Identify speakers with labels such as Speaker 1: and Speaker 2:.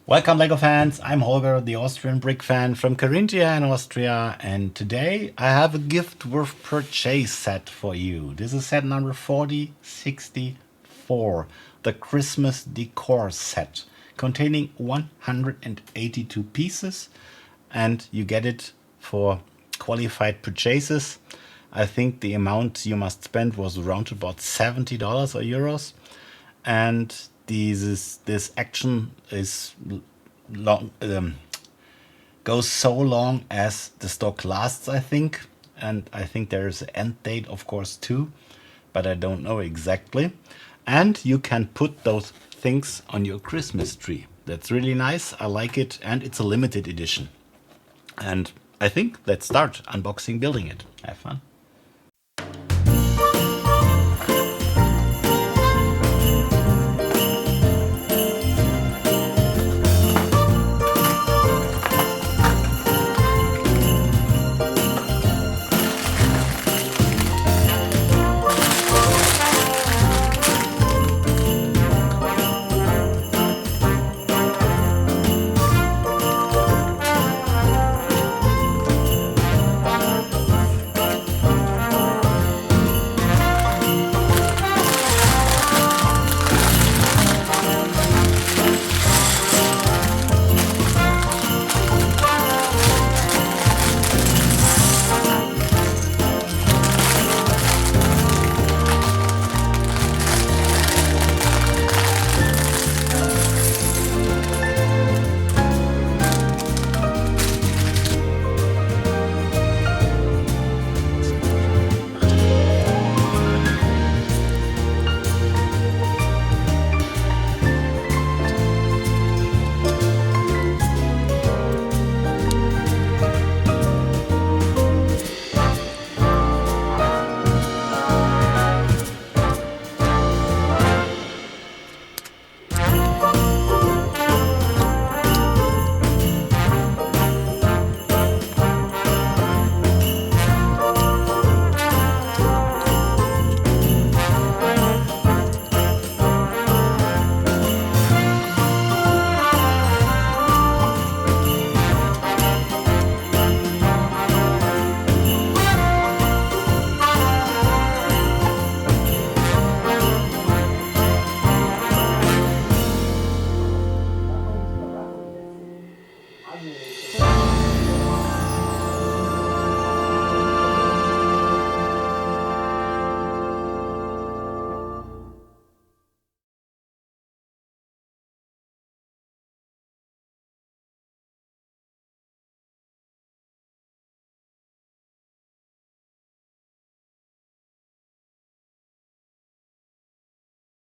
Speaker 1: Welcome Lego fans, I'm Holger, the Austrian brick fan from Carinthia in Austria, and today I have a gift with purchase set for you. This is set number 4064, the Christmas Decor set, containing 182 pieces, and you get it for qualified purchases. I think the amount you must spend was around about $70 or euros, and this action is long, goes so long as the stock lasts, I think, and I think there is an end date, of course, too, but I don't know exactly. And you can put those things on your Christmas tree. That's really nice. I like it, and it's a limited edition. And I think let's start unboxing, building it. Have fun.